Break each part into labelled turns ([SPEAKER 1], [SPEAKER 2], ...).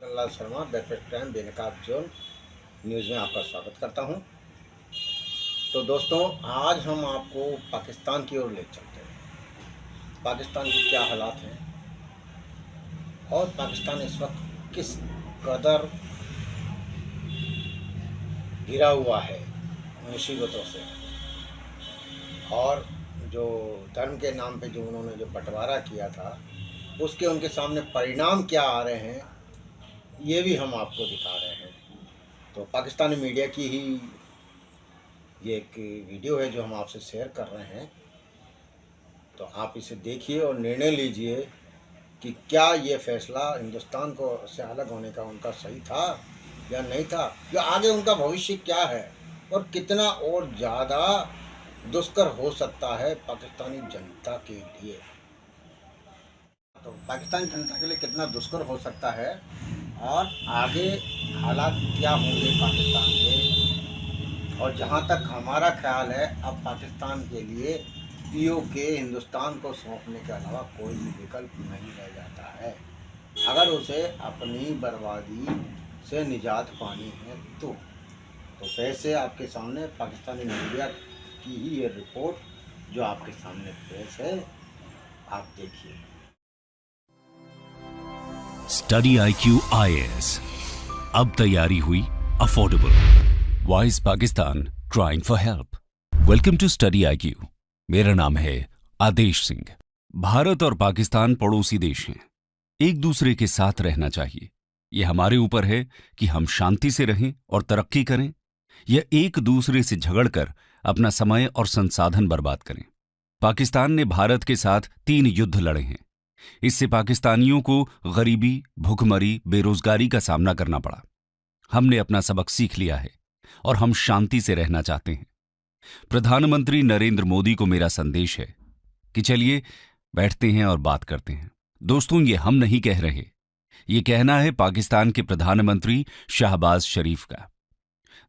[SPEAKER 1] Lal Sharma बैकफेक्ट time बेनकाब zone news में आपका स्वागत करता हूं। तो दोस्तों, आज हम आपको पाकिस्तान की ओर ले चलते हैं। पाकिस्तान की क्या हालात हैं और पाकिस्तान इस वक्त किस कदर घिरा हुआ है मुसीबतों से, और जो धर्म के नाम पे जो उन्होंने जो बंटवारा किया था उसके उनके सामने परिणाम क्या आ रहे हैं, ये भी हम आपको दिखा रहे हैं। तो पाकिस्तानी मीडिया की ही ये एक वीडियो है जो हम आपसे शेयर कर रहे हैं। तो आप इसे देखिए और निर्णय लीजिए कि क्या ये फैसला हिंदुस्तान को से अलग होने का उनका सही था या नहीं था, या आगे उनका भविष्य क्या है और कितना और ज़्यादा दुष्कर हो सकता है पाकिस्तानी जनता के लिए। तो पाकिस्तानी जनता के लिए कितना दुष्कर हो सकता है और आगे हालात क्या होंगे पाकिस्तान के, और जहाँ तक हमारा ख्याल है अब पाकिस्तान के लिए पीओके हिंदुस्तान को सौंपने के अलावा कोई भी विकल्प नहीं रह जाता है अगर उसे अपनी बर्बादी से निजात पानी है। तो वैसे आपके सामने पाकिस्तानी मीडिया की ही ये रिपोर्ट जो आपके सामने पेश है, आप देखिए।
[SPEAKER 2] स्टडी IQ IAS अब तैयारी हुई affordable. Voice Pakistan trying for help. Welcome to study IQ। मेरा नाम है आदेश सिंह। भारत और पाकिस्तान पड़ोसी देश हैं। एक दूसरे के साथ रहना चाहिए। यह हमारे ऊपर है कि हम शांति से रहें और तरक्की करें, या एक दूसरे से झगड़कर अपना समय और संसाधन बर्बाद करें। पाकिस्तान ने भारत के साथ 3 युद्ध लड़े हैं। इससे पाकिस्तानियों को गरीबी, भूखमरी, बेरोजगारी का सामना करना पड़ा। हमने अपना सबक सीख लिया है और हम शांति से रहना चाहते हैं। प्रधानमंत्री नरेंद्र मोदी को मेरा संदेश है कि चलिए बैठते हैं और बात करते हैं। दोस्तों, ये हम नहीं कह रहे, ये कहना है पाकिस्तान के प्रधानमंत्री शहबाज शरीफ का।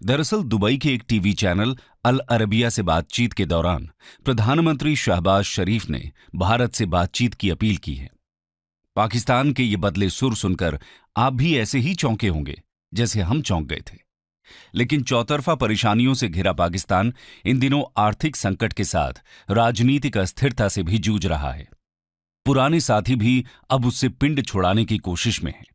[SPEAKER 2] दरअसल दुबई के एक टीवी चैनल अल अरबिया से बातचीत के दौरान प्रधानमंत्री शहबाज शरीफ ने भारत से बातचीत की अपील की है। पाकिस्तान के ये बदले सुर सुनकर आप भी ऐसे ही चौंके होंगे जैसे हम चौंक गए थे। लेकिन चौतरफा परेशानियों से घिरा पाकिस्तान इन दिनों आर्थिक संकट के साथ राजनीतिक अस्थिरता से भी जूझ रहा है। पुराने साथी भी अब उससे पिंड छुड़ाने की कोशिश में हैं।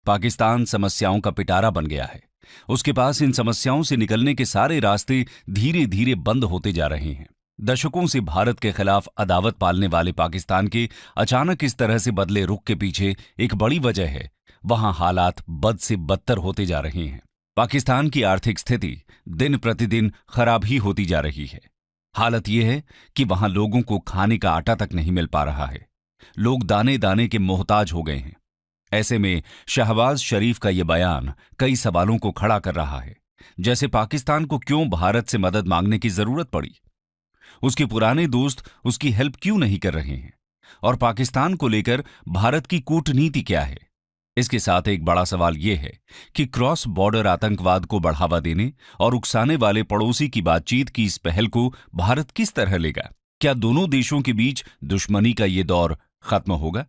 [SPEAKER 2] पाकिस्तान समस्याओं का पिटारा बन गया है। उसके पास इन समस्याओं से निकलने के सारे रास्ते धीरे धीरे बंद होते जा रहे हैं। दशकों से भारत के खिलाफ अदावत पालने वाले पाकिस्तान के अचानक इस तरह से बदले रुख के पीछे एक बड़ी वजह है, वहां हालात बद से बदतर होते जा रहे हैं। पाकिस्तान की आर्थिक स्थिति दिन प्रतिदिन खराब ही होती जा रही है। हालत यह है कि वहां लोगों को खाने का आटा तक नहीं मिल पा रहा है। लोग दाने दाने के मोहताज हो गए हैं। ऐसे में शहबाज शरीफ का यह बयान कई सवालों को खड़ा कर रहा है, जैसे पाकिस्तान को क्यों भारत से मदद मांगने की जरूरत पड़ी, उसके पुराने दोस्त उसकी हेल्प क्यों नहीं कर रहे हैं, और पाकिस्तान को लेकर भारत की कूटनीति क्या है। इसके साथ एक बड़ा सवाल यह है कि क्रॉस बॉर्डर आतंकवाद को बढ़ावा देने और उकसाने वाले पड़ोसी की बातचीत की इस पहल को भारत किस तरह लेगा। क्या दोनों देशों के बीच दुश्मनी का यह दौर खत्म होगा?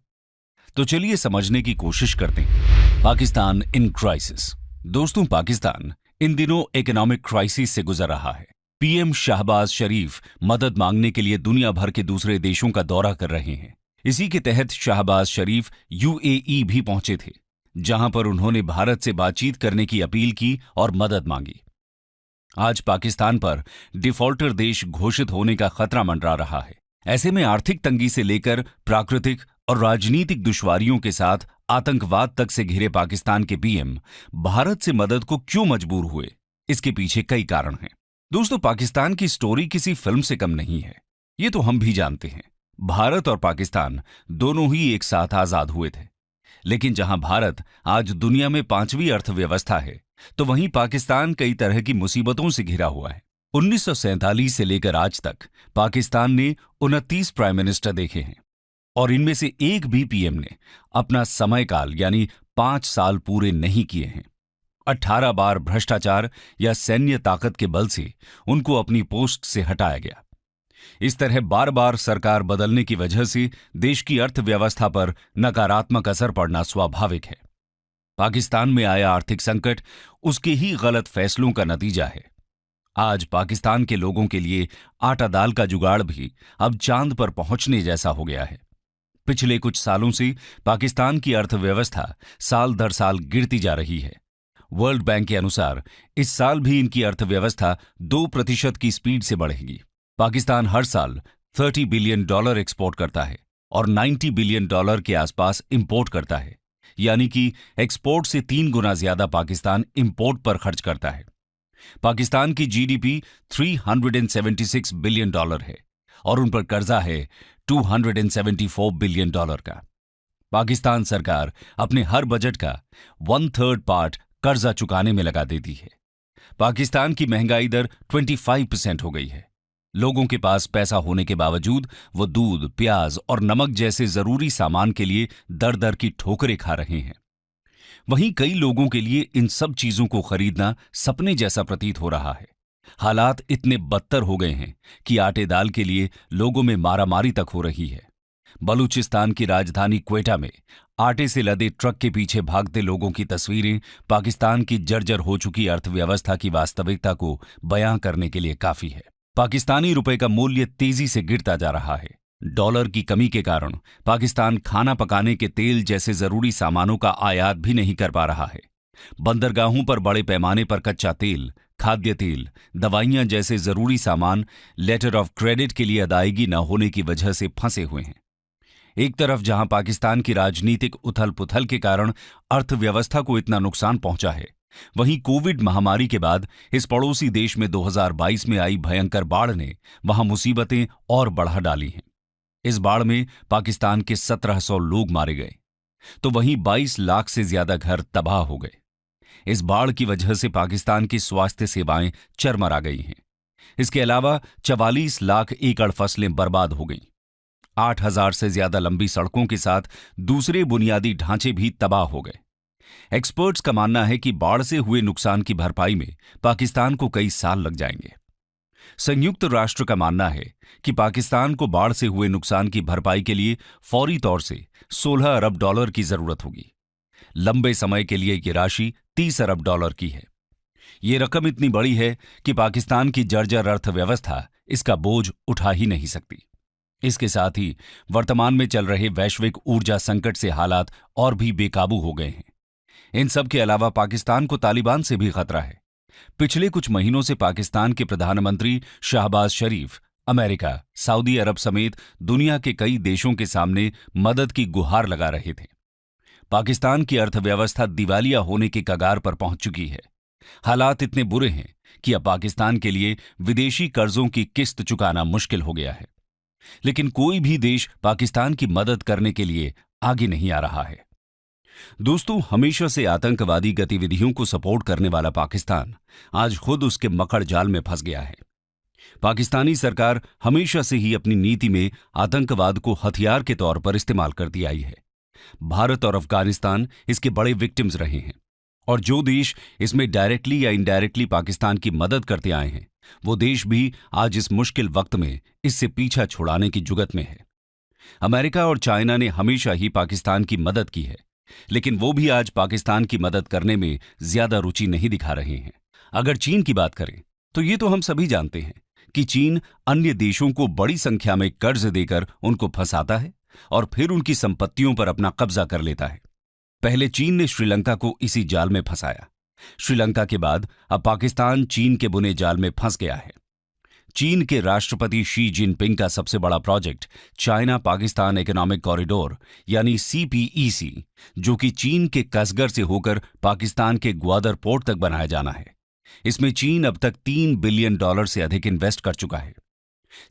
[SPEAKER 2] तो चलिए समझने की कोशिश करते हैं। Pakistan in crisis. दोस्तों, पाकिस्तान इन दिनों इकोनॉमिक क्राइसिस से गुजर रहा है। पीएम शहबाज शरीफ मदद मांगने के लिए दुनिया भर के दूसरे देशों का दौरा कर रहे हैं। इसी के तहत शहबाज शरीफ UAE भी पहुंचे थे, जहां पर उन्होंने भारत से बातचीत करने की अपील की और मदद मांगी। आज पाकिस्तान पर डिफॉल्टर देश घोषित होने का खतरा मंडरा रहा है। ऐसे में आर्थिक तंगी से लेकर प्राकृतिक और राजनीतिक दुश्वारियों के साथ आतंकवाद तक से घिरे पाकिस्तान के पीएम भारत से मदद को क्यों मजबूर हुए, इसके पीछे कई कारण हैं। दोस्तों, पाकिस्तान की स्टोरी किसी फिल्म से कम नहीं है, ये तो हम भी जानते हैं। भारत और पाकिस्तान दोनों ही एक साथ आजाद हुए थे, लेकिन जहां भारत आज दुनिया में 5वीं अर्थव्यवस्था है, तो वहीं पाकिस्तान कई तरह की मुसीबतों से घिरा हुआ है। 1947 से लेकर आज तक पाकिस्तान ने 29 प्राइम मिनिस्टर देखे हैं, और इनमें से एक भी पीएम ने अपना समयकाल यानी 5 साल पूरे नहीं किए हैं। 18 बार भ्रष्टाचार या सैन्य ताकत के बल से उनको अपनी पोस्ट से हटाया गया। इस तरह बार बार सरकार बदलने की वजह से देश की अर्थव्यवस्था पर नकारात्मक असर पड़ना स्वाभाविक है। पाकिस्तान में आया आर्थिक संकट उसके ही गलत फैसलों का नतीजा है। आज पाकिस्तान के लोगों के लिए आटा दाल का जुगाड़ भी अब चांद पर पहुंचने जैसा हो गया है। पिछले कुछ सालों से पाकिस्तान की अर्थव्यवस्था साल दर साल गिरती जा रही है। वर्ल्ड बैंक के अनुसार इस साल भी इनकी अर्थव्यवस्था 2% की स्पीड से बढ़ेगी। पाकिस्तान हर साल $30 बिलियन एक्सपोर्ट करता है और $90 बिलियन के आसपास इंपोर्ट करता है, यानी कि एक्सपोर्ट से 3 गुना ज्यादा पाकिस्तान इंपोर्ट पर खर्च करता है। पाकिस्तान की जीडीपी $376 बिलियन है और उन पर कर्जा है $274 बिलियन का। पाकिस्तान सरकार अपने हर बजट का 1/3 पार्ट कर्जा चुकाने में लगा देती है। पाकिस्तान की महंगाई दर 25% हो गई है। लोगों के पास पैसा होने के बावजूद वो दूध, प्याज और नमक जैसे जरूरी सामान के लिए दर दर की ठोकरें खा रहे हैं। वहीं कई लोगों के लिए इन सब चीजों को खरीदना सपने जैसा प्रतीत हो रहा है। हालात इतने बदतर हो गए हैं कि आटे दाल के लिए लोगों में मारामारी तक हो रही है। बलूचिस्तान की राजधानी क्वेटा में आटे से लदे ट्रक के पीछे भागते लोगों की तस्वीरें पाकिस्तान की जर्जर हो चुकी अर्थव्यवस्था की वास्तविकता को बयां करने के लिए काफी है। पाकिस्तानी रुपए का मूल्य तेजी से गिरता जा रहा है। डॉलर की कमी के कारण पाकिस्तान खाना पकाने के तेल जैसे जरूरी सामानों का आयात भी नहीं कर पा रहा है। बंदरगाहों पर बड़े पैमाने पर कच्चा तेल, खाद्य तेल, दवाइयां जैसे जरूरी सामान लेटर ऑफ क्रेडिट के लिए अदायगी न होने की वजह से फंसे हुए हैं। एक तरफ जहां पाकिस्तान की राजनीतिक उथल पुथल के कारण अर्थव्यवस्था को इतना नुकसान पहुंचा है, वहीं कोविड महामारी के बाद इस पड़ोसी देश में 2022 में आई भयंकर बाढ़ ने वहां मुसीबतें और बढ़ा डाली हैं। इस बाढ़ में पाकिस्तान के 1700 लोग मारे गए, तो वहीं 22 लाख से ज्यादा घर तबाह हो गए। इस बाढ़ की वजह से पाकिस्तान की स्वास्थ्य सेवाएं चरमरा गई हैं। इसके अलावा 44 लाख एकड़ फसलें बर्बाद हो गईं। 8000 से ज्यादा लंबी सड़कों के साथ दूसरे बुनियादी ढांचे भी तबाह हो गए। एक्सपर्ट्स का मानना है कि बाढ़ से हुए नुकसान की भरपाई में पाकिस्तान को कई साल लग जाएंगे। संयुक्त राष्ट्र का मानना है कि पाकिस्तान को बाढ़ से हुए नुकसान की भरपाई के लिए फौरी तौर से $16 अरब की जरूरत होगी। लंबे समय के लिए ये राशि $30 अरब की है। ये रकम इतनी बड़ी है कि पाकिस्तान की जर्जर अर्थव्यवस्था इसका बोझ उठा ही नहीं सकती। इसके साथ ही वर्तमान में चल रहे वैश्विक ऊर्जा संकट से हालात और भी बेकाबू हो गए हैं। इन सब के अलावा पाकिस्तान को तालिबान से भी खतरा है। पिछले कुछ महीनों से पाकिस्तान के प्रधानमंत्री शहबाज शरीफ अमेरिका, सऊदी अरब समेत दुनिया के कई देशों के सामने मदद की गुहार लगा रहे थे। पाकिस्तान की अर्थव्यवस्था दिवालिया होने के कगार पर पहुंच चुकी है। हालात इतने बुरे हैं कि अब पाकिस्तान के लिए विदेशी कर्जों की किस्त चुकाना मुश्किल हो गया है। लेकिन कोई भी देश पाकिस्तान की मदद करने के लिए आगे नहीं आ रहा है। दोस्तों, हमेशा से आतंकवादी गतिविधियों को सपोर्ट करने वाला पाकिस्तान आज खुद उसके मकड़ जाल में फंस गया है। पाकिस्तानी सरकार हमेशा से ही अपनी नीति में आतंकवाद को हथियार के तौर पर इस्तेमाल करती आई है। भारत और अफगानिस्तान इसके बड़े विक्टिम्स रहे हैं और जो देश इसमें डायरेक्टली या इनडायरेक्टली पाकिस्तान की मदद करते आए हैं, वो देश भी आज इस मुश्किल वक्त में इससे पीछा छुड़ाने की जुगत में है। अमेरिका और चाइना ने हमेशा ही पाकिस्तान की मदद की है, लेकिन वो भी आज पाकिस्तान की मदद करने में ज्यादा रुचि नहीं दिखा रहे हैं। अगर चीन की बात करें तो ये तो हम सभी जानते हैं कि चीन अन्य देशों को बड़ी संख्या में कर्ज देकर उनको फंसाता है और फिर उनकी संपत्तियों पर अपना कब्जा कर लेता है। पहले चीन ने श्रीलंका को इसी जाल में फंसाया। श्रीलंका के बाद अब पाकिस्तान चीन के बुने जाल में फंस गया है। चीन के राष्ट्रपति शी जिनपिंग का सबसे बड़ा project China Pakistan economic corridor यानी CPEC, जो कि चीन के कसगर से होकर पाकिस्तान के ग्वादर पोर्ट तक बनाया जाना है। इसमें चीन अब तक $3 बिलियन से अधिक इन्वेस्ट कर चुका है।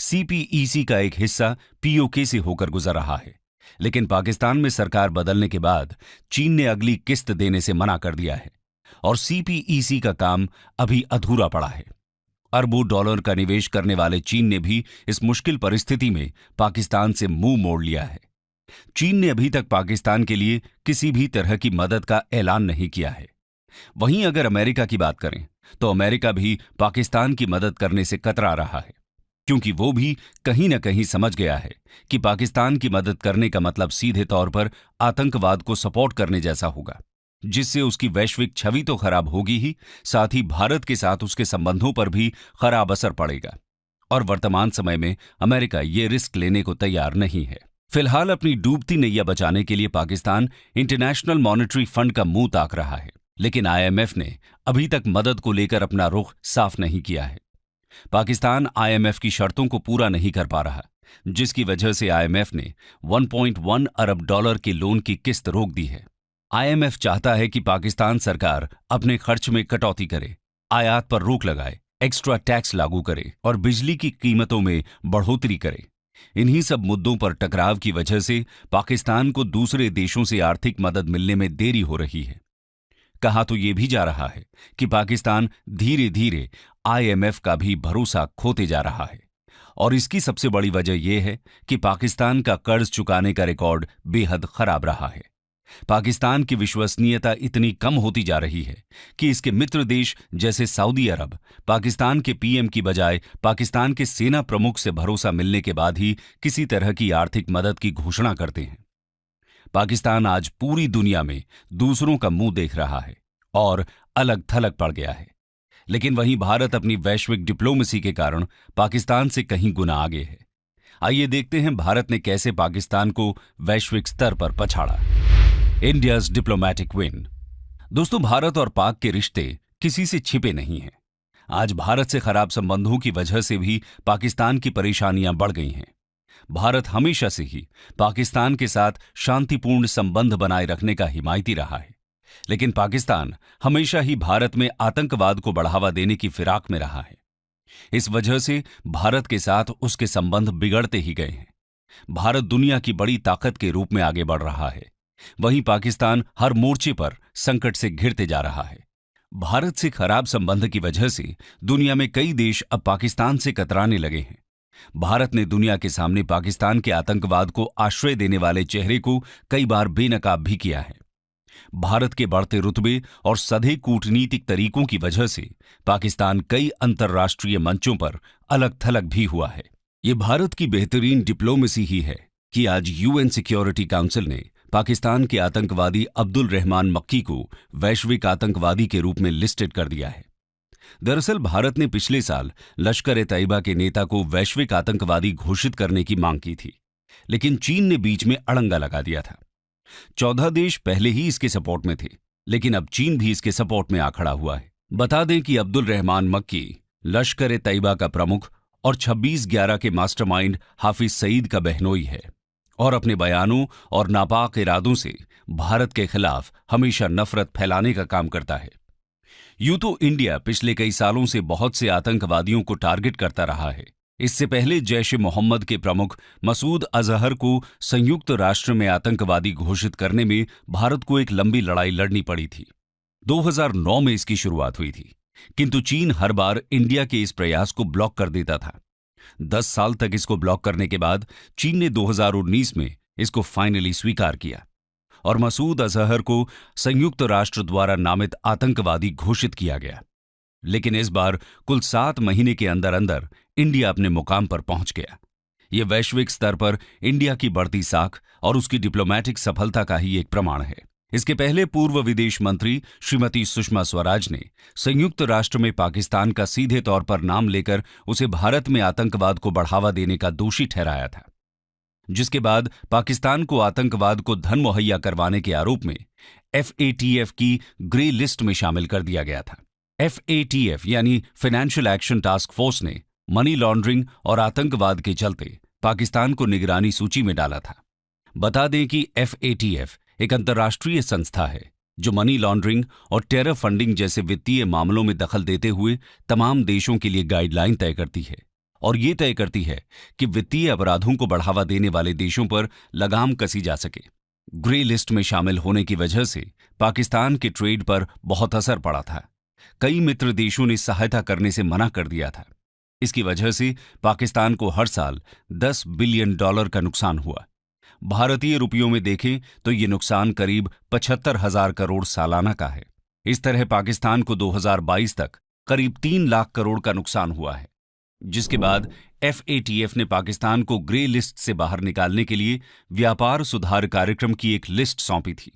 [SPEAKER 2] CPEC का एक हिस्सा POK से होकर गुजर रहा है, लेकिन पाकिस्तान में सरकार बदलने के बाद चीन ने अगली किस्त देने से मना कर दिया है और CPEC का काम अभी अधूरा पड़ा है। अरबों डॉलर का निवेश करने वाले चीन ने भी इस मुश्किल परिस्थिति में पाकिस्तान से मुंह मोड़ लिया है। चीन ने अभी तक पाकिस्तान के लिए किसी भी तरह की मदद का ऐलान नहीं किया है। वहीं अगर अमेरिका की बात करें तो अमेरिका भी पाकिस्तान की मदद करने से कतरा रहा है, क्योंकि वो भी कहीं न कहीं समझ गया है कि पाकिस्तान की मदद करने का मतलब सीधे तौर पर आतंकवाद को सपोर्ट करने जैसा होगा। जिससे उसकी वैश्विक छवि तो खराब होगी ही, साथ ही भारत के साथ उसके संबंधों पर भी खराब असर पड़ेगा। और वर्तमान समय में अमेरिका ये रिस्क लेने को तैयार नहीं है। फिलहाल अपनी डूबती नैया बचाने के लिए पाकिस्तान इंटरनेशनल मॉनेटरी फंड का मुंह ताक रहा है, लेकिन आईएमएफ ने अभी तक मदद को लेकर अपना रुख साफ नहीं किया है। पाकिस्तान आईएमएफ की शर्तों को पूरा नहीं कर पा रहा, जिसकी वजह से आईएमएफ ने 1.1 अरब डॉलर के लोन की किस्त रोक दी है। आईएमएफ चाहता है कि पाकिस्तान सरकार अपने खर्च में कटौती करे, आयात पर रोक लगाए, एक्स्ट्रा टैक्स लागू करे और बिजली की कीमतों में बढ़ोतरी करे। इन्हीं सब मुद्दों पर टकराव की वजह से पाकिस्तान को दूसरे देशों से आर्थिक मदद मिलने में देरी हो रही है। कहा तो यह भी जा रहा है कि पाकिस्तान धीरे धीरे आईएमएफ का भी भरोसा खोते जा रहा है, और इसकी सबसे बड़ी वजह यह है कि पाकिस्तान का कर्ज चुकाने का रिकॉर्ड बेहद खराब रहा है। पाकिस्तान की विश्वसनीयता इतनी कम होती जा रही है कि इसके मित्र देश जैसे सऊदी अरब पाकिस्तान के पीएम की बजाय पाकिस्तान के सेना प्रमुख से भरोसा मिलने के बाद ही किसी तरह की आर्थिक मदद की घोषणा करते हैं। पाकिस्तान आज पूरी दुनिया में दूसरों का मुंह देख रहा है और अलग थलग पड़ गया है, लेकिन वहीं भारत अपनी वैश्विक डिप्लोमेसी के कारण पाकिस्तान से कहीं गुना आगे है। आइए देखते हैं भारत ने कैसे पाकिस्तान को वैश्विक स्तर पर पछाड़ा। India's diplomatic win. दोस्तों, भारत और पाक के रिश्ते किसी से छिपे नहीं हैं। आज भारत से खराब संबंधों की वजह से भी पाकिस्तान की परेशानियां बढ़ गई हैं। भारत हमेशा से ही पाकिस्तान के साथ शांतिपूर्ण संबंध बनाए रखने का हिमायती रहा है, लेकिन पाकिस्तान हमेशा ही भारत में आतंकवाद को बढ़ावा देने की फिराक में रहा है। इस वजह से भारत के साथ उसके संबंध बिगड़ते ही गए हैं। भारत दुनिया की बड़ी ताकत के रूप में आगे बढ़ रहा है, वहीं पाकिस्तान हर मोर्चे पर संकट से घिरते जा रहा है। भारत से खराब संबंध की वजह से दुनिया में कई देश अब पाकिस्तान से कतराने लगे हैं। भारत ने दुनिया के सामने पाकिस्तान के आतंकवाद को आश्रय देने वाले चेहरे को कई बार बेनकाब भी किया है। भारत के बढ़ते रुतबे और सधे कूटनीतिक तरीकों की वजह से पाकिस्तान कई अंतर्राष्ट्रीय मंचों पर अलग थलग भी हुआ है। ये भारत की बेहतरीन डिप्लोमेसी ही है कि आज यूएन सिक्योरिटी काउंसिल ने पाकिस्तान के आतंकवादी अब्दुल रहमान मक्की को वैश्विक आतंकवादी के रूप में लिस्टेड कर दिया है। दरअसल भारत ने पिछले साल लश्कर-ए-तैयबा के नेता को वैश्विक आतंकवादी घोषित करने की मांग की थी, लेकिन चीन ने बीच में अड़ंगा लगा दिया था। 14 देश पहले ही इसके सपोर्ट में थे, लेकिन अब चीन भी इसके सपोर्ट में आ खड़ा हुआ है। बता दें कि अब्दुल रहमान मक्की लश्कर-ए-तैयबा का प्रमुख और 26/11 के मास्टरमाइंड हाफिज सईद का बहनोई है और अपने बयानों और नापाक इरादों से भारत के खिलाफ हमेशा नफरत फैलाने का काम करता है। यूं तो इंडिया पिछले कई सालों से बहुत से आतंकवादियों को टारगेट करता रहा है। इससे पहले जैश-ए-मोहम्मद के प्रमुख मसूद अजहर को संयुक्त राष्ट्र में आतंकवादी घोषित करने में भारत को एक लंबी लड़ाई लड़नी पड़ी थी। 2009 में इसकी शुरुआत हुई थी, किंतु चीन हर बार इंडिया के इस प्रयास को ब्लॉक कर देता था। 10 साल तक इसको ब्लॉक करने के बाद चीन ने 2019 में इसको फाइनली स्वीकार किया और मसूद अजहर को संयुक्त राष्ट्र द्वारा नामित आतंकवादी घोषित किया गया। लेकिन इस बार कुल 7 महीने के अंदर अंदर इंडिया अपने मुकाम पर पहुंच गया। यह वैश्विक स्तर पर इंडिया की बढ़ती साख और उसकी डिप्लोमैटिक सफलता का ही एक प्रमाण है। इसके पहले पूर्व विदेश मंत्री श्रीमती सुषमा स्वराज ने संयुक्त राष्ट्र में पाकिस्तान का सीधे तौर पर नाम लेकर उसे भारत में आतंकवाद को बढ़ावा देने का दोषी ठहराया था, जिसके बाद पाकिस्तान को आतंकवाद को धन मुहैया करवाने के आरोप में FATF की ग्रे लिस्ट में शामिल कर दिया गया था। FATF यानी फाइनेंशियल एक्शन टास्क फोर्स ने मनी लॉन्ड्रिंग और आतंकवाद के चलते पाकिस्तान को निगरानी सूची में डाला था। बता दें कि FATF एक अंतर्राष्ट्रीय संस्था है जो मनी लॉन्ड्रिंग और टेरर फंडिंग जैसे वित्तीय मामलों में दखल देते हुए तमाम देशों के लिए गाइडलाइन तय करती है और ये तय करती है कि वित्तीय अपराधों को बढ़ावा देने वाले देशों पर लगाम कसी जा सके। ग्रे लिस्ट में शामिल होने की वजह से पाकिस्तान के ट्रेड पर बहुत असर पड़ा था। कई मित्र देशों ने सहायता करने से मना कर दिया था। इसकी वजह से पाकिस्तान को हर साल $10 बिलियन का नुकसान हुआ। भारतीय रुपयों में देखें तो ये नुकसान करीब 75,000 करोड़ सालाना का है। इस तरह पाकिस्तान को 2022 तक करीब 3 लाख करोड़ का नुकसान हुआ है, जिसके बाद FATF ने पाकिस्तान को ग्रे लिस्ट से बाहर निकालने के लिए व्यापार सुधार कार्यक्रम की एक लिस्ट सौंपी थी,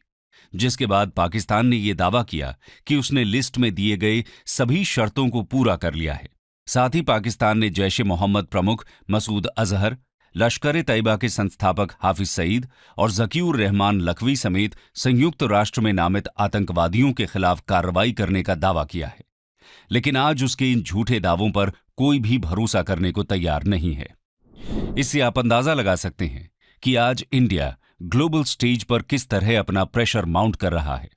[SPEAKER 2] जिसके बाद पाकिस्तान ने यह दावा किया कि उसने लिस्ट में दिए गए सभी शर्तों को पूरा कर लिया है। साथ ही पाकिस्तान ने जैश-ए-मोहम्मद प्रमुख मसूद अजहर, लश्कर-ए-तैयबा के संस्थापक हाफिज सईद और ज़कीउर रहमान लखवी समेत संयुक्त राष्ट्र में नामित आतंकवादियों के खिलाफ कार्रवाई करने का दावा किया है। लेकिन आज उसके इन झूठे दावों पर कोई भी भरोसा करने को तैयार नहीं है। इससे आप अंदाजा लगा सकते हैं कि आज इंडिया ग्लोबल स्टेज पर किस तरह अपना प्रेशर माउंट कर रहा है।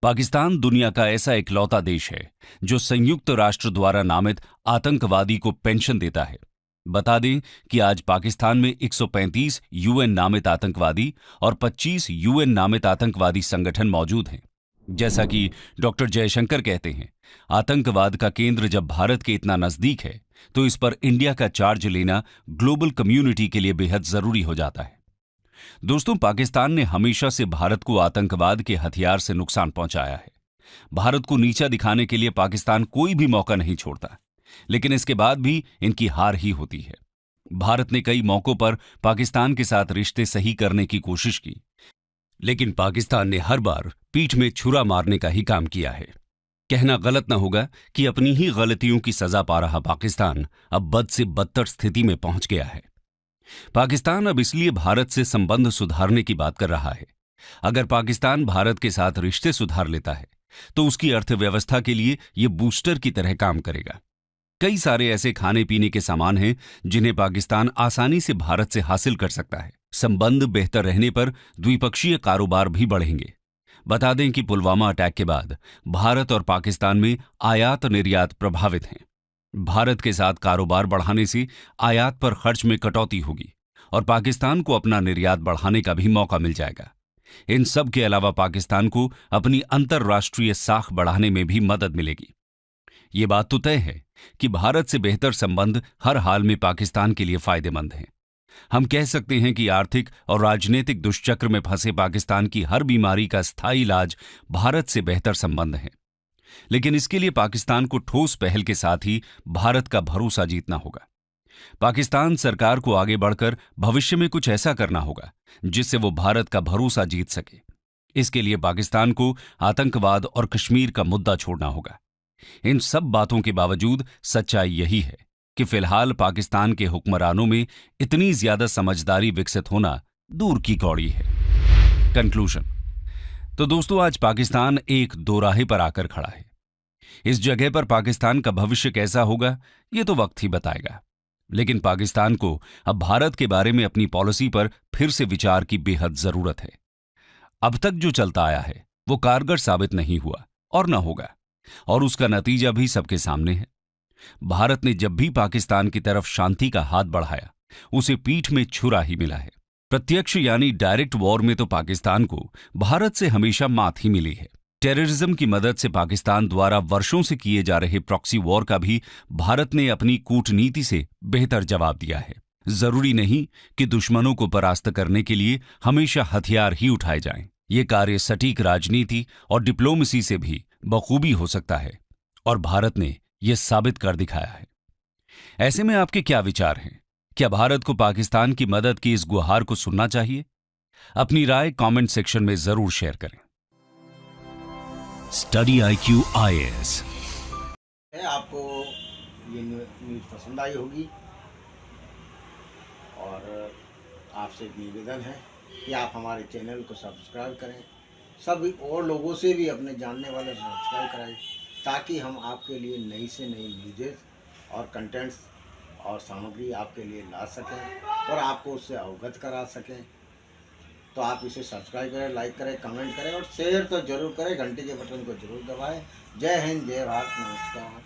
[SPEAKER 2] पाकिस्तान दुनिया का ऐसा इकलौता देश है जो संयुक्त राष्ट्र द्वारा नामित आतंकवादी को पेंशन देता है। बता दें कि आज पाकिस्तान में 135 यूएन नामित आतंकवादी और 25 यूएन नामित आतंकवादी संगठन मौजूद हैं। जैसा कि डॉक्टर जयशंकर कहते हैं, आतंकवाद का केंद्र जब भारत के इतना नजदीक है तो इस पर इंडिया का चार्ज लेना ग्लोबल कम्युनिटी के लिए बेहद जरूरी हो जाता है। दोस्तों, पाकिस्तान ने हमेशा से भारत को आतंकवाद के हथियार से नुकसान पहुंचाया है। भारत को नीचा दिखाने के लिए पाकिस्तान कोई भी मौका नहीं छोड़ता, लेकिन इसके बाद भी इनकी हार ही होती है। भारत ने कई मौकों पर पाकिस्तान के साथ रिश्ते सही करने की कोशिश की, लेकिन पाकिस्तान ने हर बार पीठ में छुरा मारने का ही काम किया है। कहना गलत न होगा कि अपनी ही गलतियों की सजा पा रहा पाकिस्तान अब बद से बदतर स्थिति में पहुंच गया है। पाकिस्तान अब इसलिए भारत से संबंध सुधारने की बात कर रहा है। अगर पाकिस्तान भारत के साथ रिश्ते सुधार लेता है तो उसकी अर्थव्यवस्था के लिए यह बूस्टर की तरह काम करेगा। कई सारे ऐसे खाने पीने के सामान हैं जिन्हें पाकिस्तान आसानी से भारत से हासिल कर सकता है। संबंध बेहतर रहने पर द्विपक्षीय कारोबार भी बढ़ेंगे। बता दें कि पुलवामा अटैक के बाद भारत और पाकिस्तान में आयात निर्यात प्रभावित हैं। भारत के साथ कारोबार बढ़ाने से आयात पर खर्च में कटौती होगी और पाकिस्तान को अपना निर्यात बढ़ाने का भी मौका मिल जाएगा। इन सब के अलावा पाकिस्तान को अपनी अंतर्राष्ट्रीय साख बढ़ाने में भी मदद मिलेगी। ये बात तो तय है कि भारत से बेहतर संबंध हर हाल में पाकिस्तान के लिए फायदेमंद हैं। हम कह सकते हैं कि आर्थिक और राजनीतिक दुष्चक्र में फंसे पाकिस्तान की हर बीमारी का स्थायी इलाज भारत से बेहतर संबंध है। लेकिन इसके लिए पाकिस्तान को ठोस पहल के साथ ही भारत का भरोसा जीतना होगा। पाकिस्तान सरकार को आगे बढ़कर भविष्य में कुछ ऐसा करना होगा जिससे वो भारत का भरोसा जीत सके। इसके लिए पाकिस्तान को आतंकवाद और कश्मीर का मुद्दा छोड़ना होगा। इन सब बातों के बावजूद सच्चाई यही है कि फिलहाल पाकिस्तान के हुक्मरानों में इतनी ज्यादा समझदारी विकसित होना दूर की कौड़ी है। कंक्लूजन। तो दोस्तों, आज पाकिस्तान एक दोराहे पर आकर खड़ा है। इस जगह पर पाकिस्तान का भविष्य कैसा होगा ये तो वक्त ही बताएगा। लेकिन पाकिस्तान को अब भारत के बारे में अपनी पॉलिसी पर फिर से विचार की बेहद जरूरत है। अब तक जो चलता आया है वो कारगर साबित नहीं हुआ और न होगा, और उसका नतीजा भी सबके सामने है। भारत ने जब भी पाकिस्तान की तरफ शांति का हाथ बढ़ाया उसे पीठ में छुरा ही मिला है। प्रत्यक्ष यानी डायरेक्ट वॉर में तो पाकिस्तान को भारत से हमेशा मात ही मिली है। टेररिज्म की मदद से पाकिस्तान द्वारा वर्षों से किए जा रहे प्रॉक्सी वॉर का भी भारत ने अपनी कूटनीति से बेहतर जवाब दिया है। जरूरी नहीं कि दुश्मनों को परास्त करने के लिए हमेशा हथियार ही उठाए जाएं। ये कार्य सटीक राजनीति और डिप्लोमेसी से भी बखूबी हो सकता है, और भारत ने यह साबित कर दिखाया है। ऐसे में आपके क्या विचार हैं? क्या भारत को पाकिस्तान की मदद की इस गुहार को सुनना चाहिए? अपनी राय कमेंट सेक्शन में जरूर शेयर करें। Study IQ IAS।
[SPEAKER 1] आपको ये न्यूज़ पसंद आई होगी, और आपसे निवेदन है कि आप हमारे चैनल को सब्सक्राइब करें। सभी और लोगों से भी अपने जानने वाले सब्सक्राइब कराएं, ताकि हम आपके लिए नई से नई न्यूज़ेस और कंटेंट्स और सामग्री आपके लिए ला सकें और आपको उससे अवगत करा सकें। तो आप इसे सब्सक्राइब करें, लाइक करें, कमेंट करें और शेयर तो जरूर करें। घंटे के बटन को जरूर दबाएं। जय हिंद, जय भारत, नमस्कार।